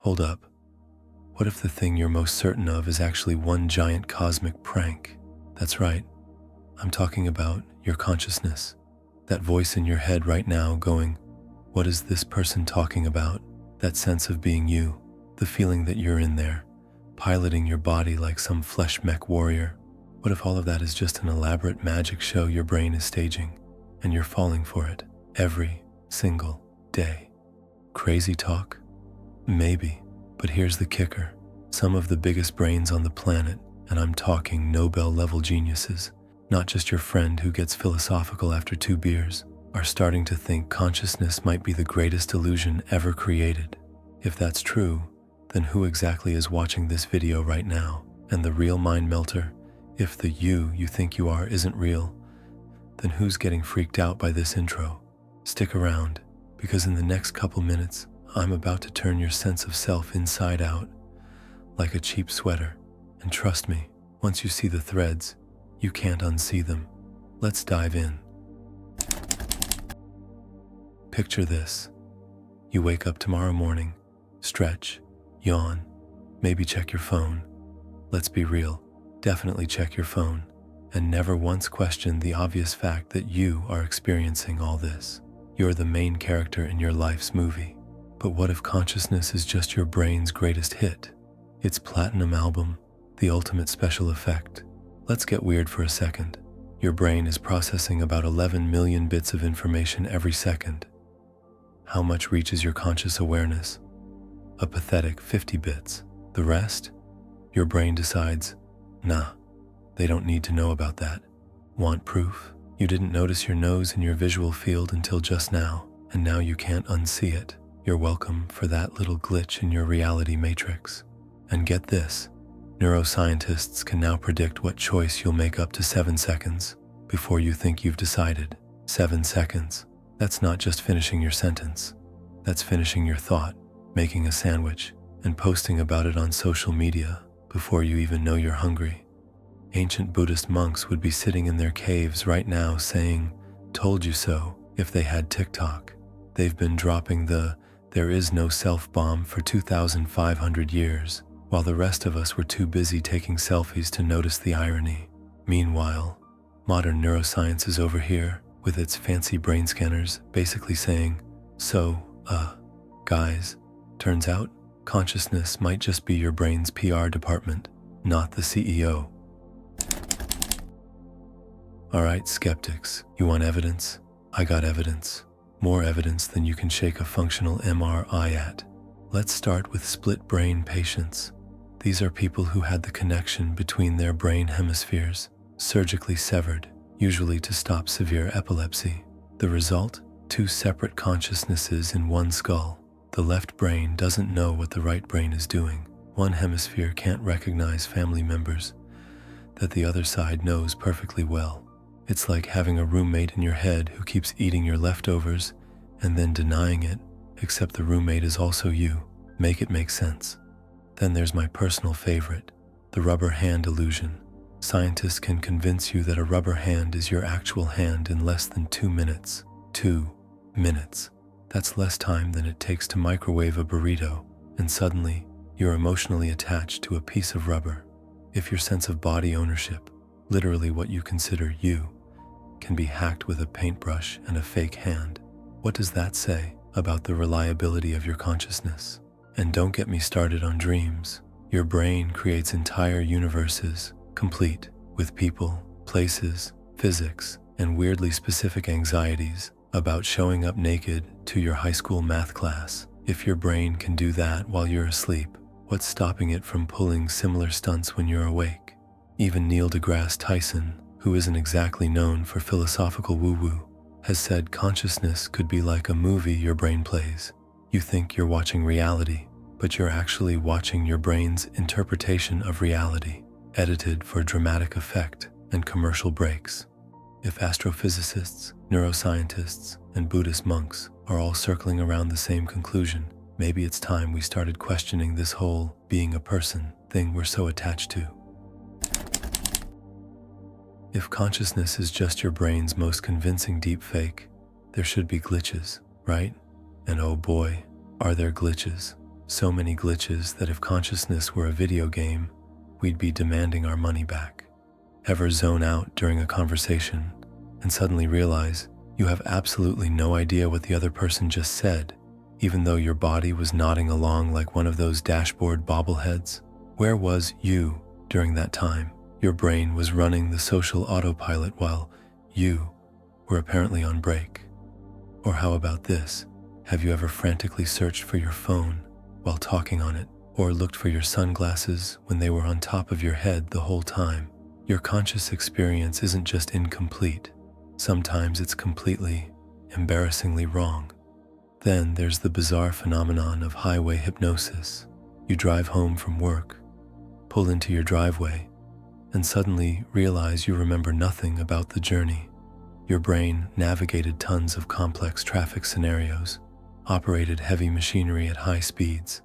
Hold up. What if the thing you're most certain of is actually one giant cosmic prank? That's right. I'm talking about your consciousness. That voice in your head right now going, what is this person talking about? That sense of being you, the feeling that you're in there, piloting your body like some flesh mech warrior. What if all of that is just an elaborate magic show your brain is staging, and you're falling for it every single day? Crazy talk? Maybe, but here's the kicker. Some of the biggest brains on the planet, and I'm talking Nobel-level geniuses, not just your friend who gets philosophical after 2 beers, are starting to think consciousness might be the greatest illusion ever created. If that's true, then who exactly is watching this video right now? And the real mind melter, if the you think you are isn't real, then who's getting freaked out by this intro? Stick around, because in the next couple minutes, I'm about to turn your sense of self inside out, like a cheap sweater. And trust me, once you see the threads, you can't unsee them. Let's dive in. Picture this. You wake up tomorrow morning, stretch, yawn, maybe check your phone. Let's be real, definitely check your phone, and never once question the obvious fact that you are experiencing all this. You're the main character in your life's movie. But what if consciousness is just your brain's greatest hit? Its platinum album, the ultimate special effect. Let's get weird for a second. Your brain is processing about 11 million bits of information every second. How much reaches your conscious awareness? A pathetic 50 bits. The rest? Your brain decides, nah, they don't need to know about that. Want proof? You didn't notice your nose in your visual field until just now, and now you can't unsee it. You're welcome for that little glitch in your reality matrix. And get this, neuroscientists can now predict what choice you'll make up to 7 seconds before you think you've decided. 7 seconds. That's not just finishing your sentence. That's finishing your thought, making a sandwich, and posting about it on social media before you even know you're hungry. Ancient Buddhist monks would be sitting in their caves right now saying, "Told you so," if they had TikTok. They've been dropping the "there is no self" bomb for 2,500 years, while the rest of us were too busy taking selfies to notice the irony. Meanwhile, modern neuroscience is over here, with its fancy brain scanners basically saying, guys, turns out consciousness might just be your brain's PR department, not the CEO. Alright, skeptics, you want evidence? I got evidence. More evidence than you can shake a functional MRI at. Let's start with split brain patients. These are people who had the connection between their brain hemispheres surgically severed, usually to stop severe epilepsy. The result? 2 separate consciousnesses in one skull. The left brain doesn't know what the right brain is doing. One hemisphere can't recognize family members that the other side knows perfectly well. It's like having a roommate in your head who keeps eating your leftovers and then denying it, except the roommate is also you. Make it make sense. Then there's my personal favorite, the rubber hand illusion. Scientists can convince you that a rubber hand is your actual hand in less than 2 minutes. 2 minutes. That's less time than it takes to microwave a burrito, and suddenly, you're emotionally attached to a piece of rubber. If your sense of body ownership, literally what you consider you, can be hacked with a paintbrush and a fake hand, what does that say about the reliability of your consciousness? And don't get me started on dreams. Your brain creates entire universes, complete with people, places, physics, and weirdly specific anxieties about showing up naked to your high school math class. If your brain can do that while you're asleep, what's stopping it from pulling similar stunts when you're awake? Even Neil deGrasse Tyson, who isn't exactly known for philosophical woo-woo, has said consciousness could be like a movie your brain plays. You think you're watching reality, but you're actually watching your brain's interpretation of reality, edited for dramatic effect and commercial breaks. If astrophysicists, neuroscientists, and Buddhist monks are all circling around the same conclusion, maybe it's time we started questioning this whole being a person thing we're so attached to. If consciousness is just your brain's most convincing deepfake, there should be glitches, right? And oh boy, are there glitches. So many glitches that if consciousness were a video game, we'd be demanding our money back. Ever zone out during a conversation and suddenly realize you have absolutely no idea what the other person just said, even though your body was nodding along like one of those dashboard bobbleheads? Where was you during that time? Your brain was running the social autopilot while you were apparently on break. Or how about this? Have you ever frantically searched for your phone while talking on it, or looked for your sunglasses when they were on top of your head the whole time? Your conscious experience isn't just incomplete. Sometimes it's completely, embarrassingly wrong. Then there's the bizarre phenomenon of highway hypnosis. You drive home from work, pull into your driveway, and suddenly realize you remember nothing about the journey. Your brain navigated tons of complex traffic scenarios, operated heavy machinery at high speeds,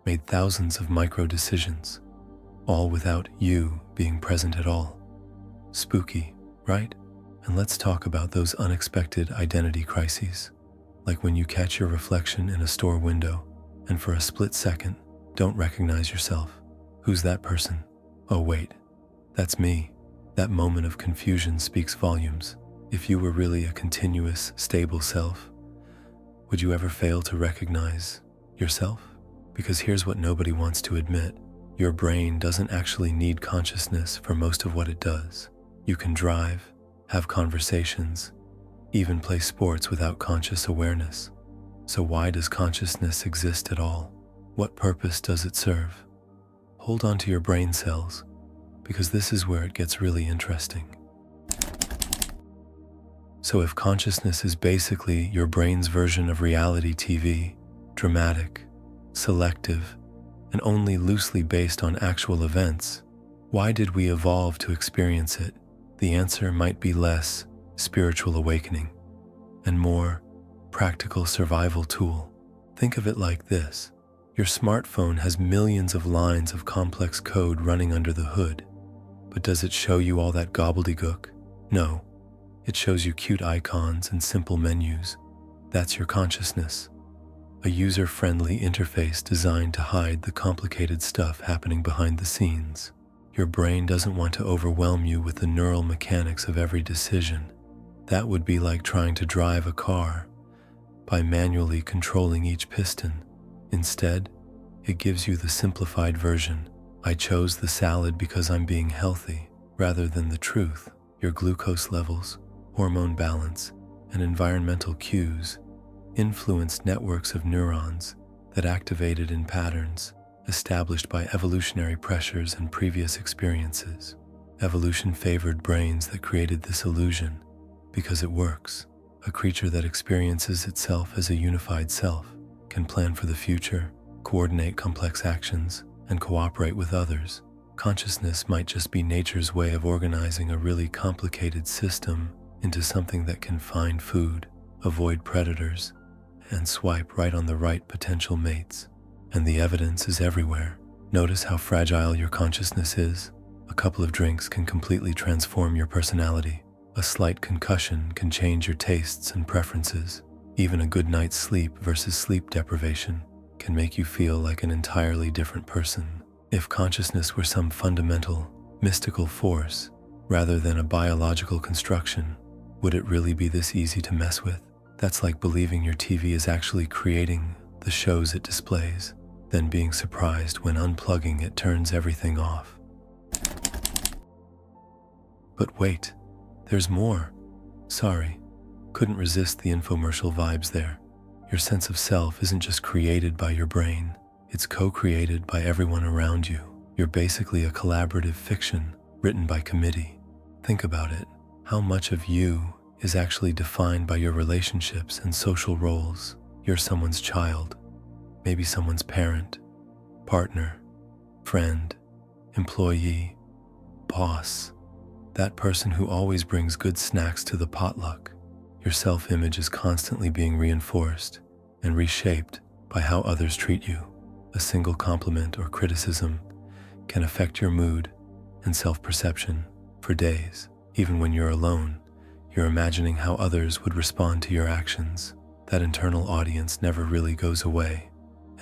made thousands of micro decisions, all without you being present at all. Spooky, right? And let's talk about those unexpected identity crises, like when you catch your reflection in a store window and for a split second don't recognize yourself. Who's that person? Oh wait, that's me. That moment of confusion speaks volumes. If you were really a continuous, stable self, would you ever fail to recognize yourself? Because here's what nobody wants to admit. Your brain doesn't actually need consciousness for most of what it does. You can drive, have conversations, even play sports without conscious awareness. So why does consciousness exist at all? What purpose does it serve? Hold on to your brain cells, because this is where it gets really interesting. So if consciousness is basically your brain's version of reality TV, dramatic, selective, and only loosely based on actual events, why did we evolve to experience it? The answer might be less spiritual awakening and more practical survival tool. Think of it like this. Your smartphone has millions of lines of complex code running under the hood, but does it show you all that gobbledygook? No. It shows you cute icons and simple menus. That's your consciousness. A user-friendly interface designed to hide the complicated stuff happening behind the scenes. Your brain doesn't want to overwhelm you with the neural mechanics of every decision. That would be like trying to drive a car by manually controlling each piston. Instead, it gives you the simplified version. I chose the salad because I'm being healthy, rather than the truth. Your glucose levels, hormone balance, and environmental cues influenced networks of neurons that activated in patterns established by evolutionary pressures and previous experiences. Evolution favored brains that created this illusion because it works. A creature that experiences itself as a unified self can plan for the future, coordinate complex actions, and cooperate with others. Consciousness might just be nature's way of organizing a really complicated system into something that can find food, avoid predators, and swipe right on the right potential mates. And the evidence is everywhere. Notice how fragile your consciousness is. A couple of drinks can completely transform your personality. A slight concussion can change your tastes and preferences. Even a good night's sleep versus sleep deprivation can make you feel like an entirely different person. If consciousness were some fundamental, mystical force, rather than a biological construction, would it really be this easy to mess with? That's like believing your TV is actually creating the shows it displays, then being surprised when unplugging it turns everything off. But wait, there's more. Sorry, couldn't resist the infomercial vibes there. Your sense of self isn't just created by your brain, it's co-created by everyone around you. You're basically a collaborative fiction written by committee. Think about it. How much of you is actually defined by your relationships and social roles? You're someone's child, maybe someone's parent, partner, friend, employee, boss, that person who always brings good snacks to the potluck. Your self-image is constantly being reinforced and reshaped by how others treat you. A single compliment or criticism can affect your mood and self-perception for days. Even when you're alone, you're imagining how others would respond to your actions. That internal audience never really goes away.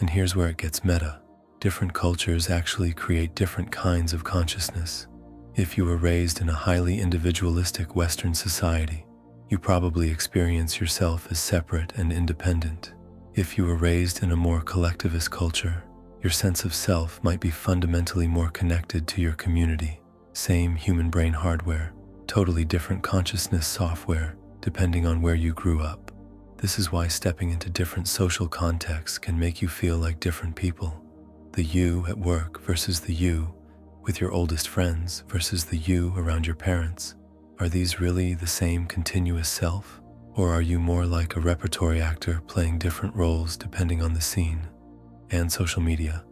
And here's where it gets meta. Different cultures actually create different kinds of consciousness. If you were raised in a highly individualistic Western society, you probably experience yourself as separate and independent. If you were raised in a more collectivist culture, your sense of self might be fundamentally more connected to your community. Same human brain hardware, totally different consciousness software, depending on where you grew up. This is why stepping into different social contexts can make you feel like different people. The you at work versus the you with your oldest friends versus the you around your parents. Are these really the same continuous self? Or are you more like a repertory actor playing different roles depending on the scene? And social media.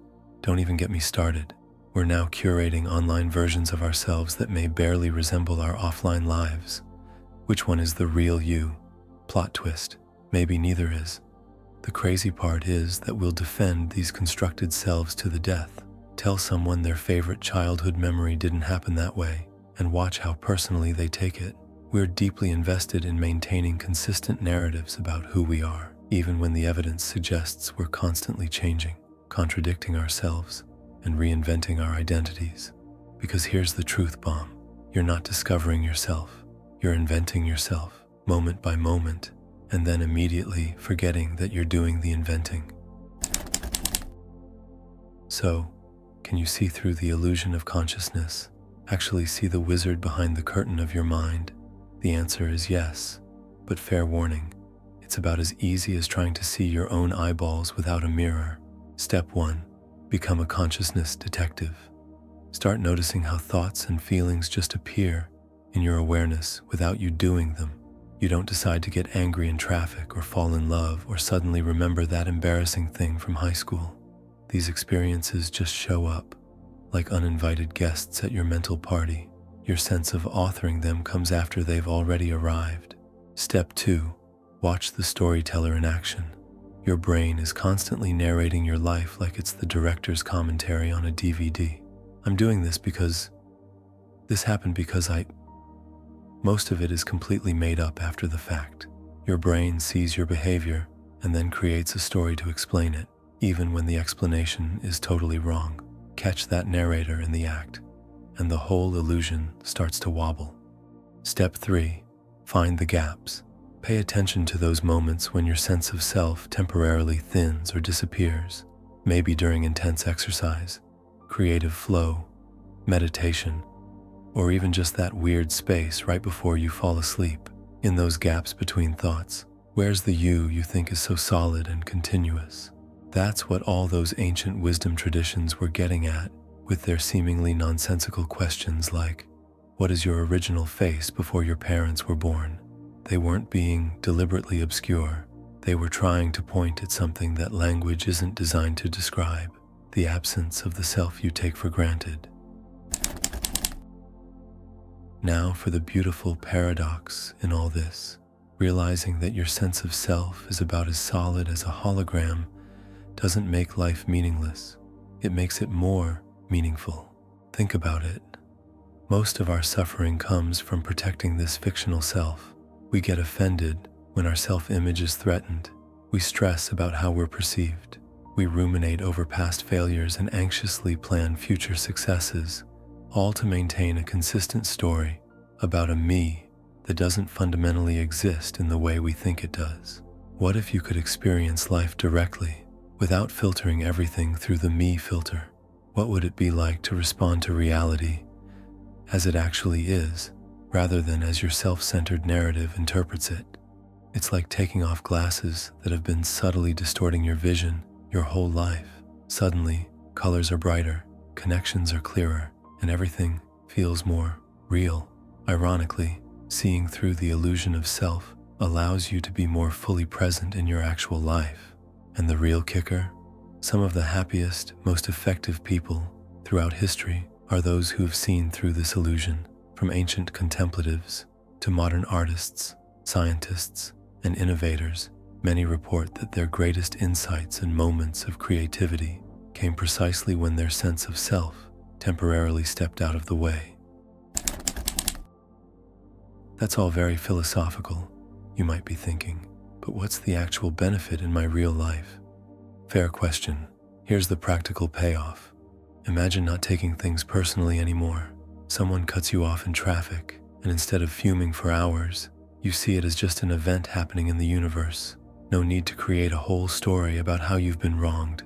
Don't even get me started. We're now curating online versions of ourselves that may barely resemble our offline lives. Which one is the real you? Plot twist. Maybe neither is. The crazy part is that we'll defend these constructed selves to the death. Tell someone their favorite childhood memory didn't happen that way, and watch how personally they take it. We're deeply invested in maintaining consistent narratives about who we are, even when the evidence suggests we're constantly changing, contradicting ourselves, and reinventing our identities. Because here's the truth bomb. You're not discovering yourself. You're inventing yourself, moment by moment, and then immediately forgetting that you're doing the inventing. So, can you see through the illusion of consciousness? Actually see the wizard behind the curtain of your mind? The answer is yes, but fair warning, it's about as easy as trying to see your own eyeballs without a mirror. Step 1. Become a consciousness detective. Start noticing how thoughts and feelings just appear in your awareness without you doing them. You don't decide to get angry in traffic or fall in love or suddenly remember that embarrassing thing from high school. These experiences just show up, like uninvited guests at your mental party. Your sense of authoring them comes after they've already arrived. Step 2. Watch the storyteller in action. Your brain is constantly narrating your life like it's the director's commentary on a DVD. I'm doing this because this happened because Most of it is completely made up after the fact. Your brain sees your behavior and then creates a story to explain it, even when the explanation is totally wrong. Catch that narrator in the act, and the whole illusion starts to wobble. Step 3. Find the gaps. Pay attention to those moments when your sense of self temporarily thins or disappears, maybe during intense exercise, creative flow, meditation, or even just that weird space right before you fall asleep. In those gaps between thoughts, where's the you think is so solid and continuous? That's what all those ancient wisdom traditions were getting at with their seemingly nonsensical questions like, what is your original face before your parents were born? They weren't being deliberately obscure. They were trying to point at something that language isn't designed to describe, the absence of the self you take for granted. Now for the beautiful paradox in all this. Realizing that your sense of self is about as solid as a hologram doesn't make life meaningless. It makes it more meaningful. Think about it. Most of our suffering comes from protecting this fictional self. We get offended when our self-image is threatened. We stress about how we're perceived. We ruminate over past failures and anxiously plan future successes, all to maintain a consistent story about a me that doesn't fundamentally exist in the way we think it does. What if you could experience life directly, without filtering everything through the me filter? What would it be like to respond to reality as it actually is, rather than as your self-centered narrative interprets it? It's like taking off glasses that have been subtly distorting your vision your whole life. Suddenly, colors are brighter, connections are clearer, and everything feels more real. Ironically, seeing through the illusion of self allows you to be more fully present in your actual life. And the real kicker? Some of the happiest, most effective people throughout history are those who have seen through this illusion. From ancient contemplatives to modern artists, scientists, and innovators, many report that their greatest insights and moments of creativity came precisely when their sense of self temporarily stepped out of the way. That's all very philosophical, you might be thinking, but what's the actual benefit in my real life? Fair question. Here's the practical payoff. Imagine not taking things personally anymore. Someone cuts you off in traffic, and instead of fuming for hours, you see it as just an event happening in the universe. No need to create a whole story about how you've been wronged.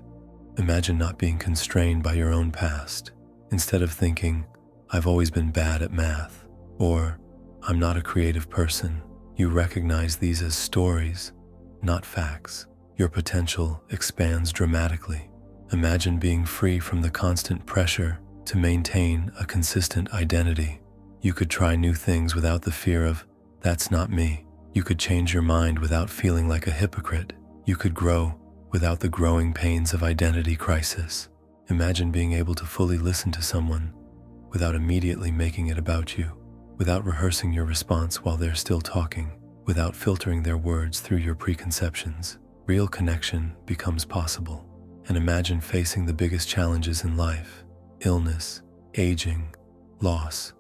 Imagine not being constrained by your own past. Instead of thinking, I've always been bad at math, or I'm not a creative person, you recognize these as stories, not facts. Your potential expands dramatically. Imagine being free from the constant pressure to maintain a consistent identity. You could try new things without the fear of, that's not me. You could change your mind without feeling like a hypocrite. You could grow without the growing pains of identity crisis. Imagine being able to fully listen to someone without immediately making it about you, without rehearsing your response while they're still talking, without filtering their words through your preconceptions. Real connection becomes possible. And imagine facing the biggest challenges in life, illness, aging, loss,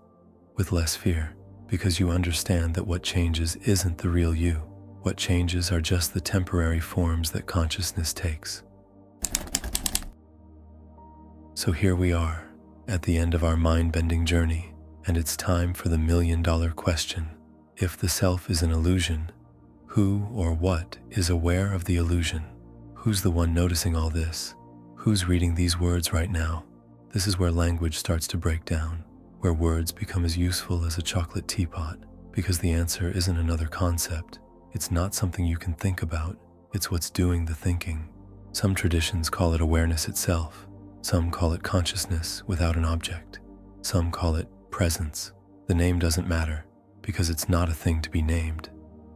with less fear, because you understand that what changes isn't the real you. What changes are just the temporary forms that consciousness takes. So here we are, at the end of our mind-bending journey, and it's time for the million-dollar question. If the self is an illusion, who or what is aware of the illusion? Who's the one noticing all this? Who's reading these words right now? This is where language starts to break down, where words become as useful as a chocolate teapot, because the answer isn't another concept. It's not something you can think about. It's what's doing the thinking. Some traditions call it awareness itself. Some call it consciousness without an object. Some call it presence. The name doesn't matter, because it's not a thing to be named.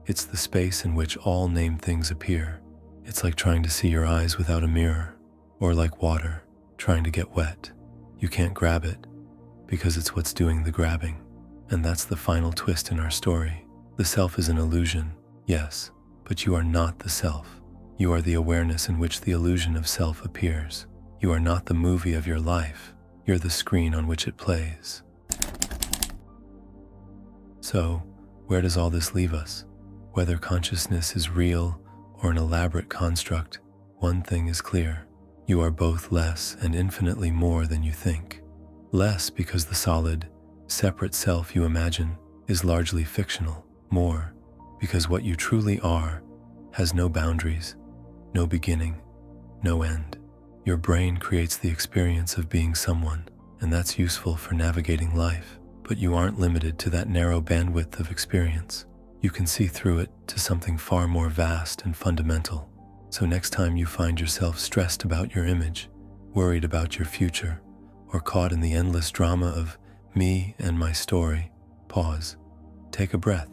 It's the space in which all named things appear. It's like trying to see your eyes without a mirror, or like water trying to get wet. You can't grab it, because it's what's doing the grabbing. And that's the final twist in our story. The self is an illusion, yes, but you are not the self. You are the awareness in which the illusion of self appears. You are not the movie of your life. You're the screen on which it plays. So, where does all this leave us? Whether consciousness is real or an elaborate construct, one thing is clear. You are both less and infinitely more than you think. Less because the solid, separate self you imagine is largely fictional. More because what you truly are has no boundaries, no beginning, no end. Your brain creates the experience of being someone, and that's useful for navigating life. But you aren't limited to that narrow bandwidth of experience. You can see through it to something far more vast and fundamental. So next time you find yourself stressed about your image, worried about your future, or caught in the endless drama of me and my story, pause, take a breath,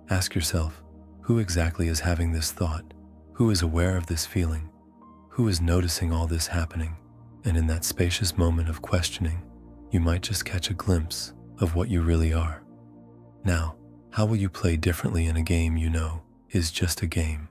ask yourself, who exactly is having this thought? Who is aware of this feeling? Who is noticing all this happening? And in that spacious moment of questioning, you might just catch a glimpse of what you really are. Now, how will you play differently in a game you know is just a game?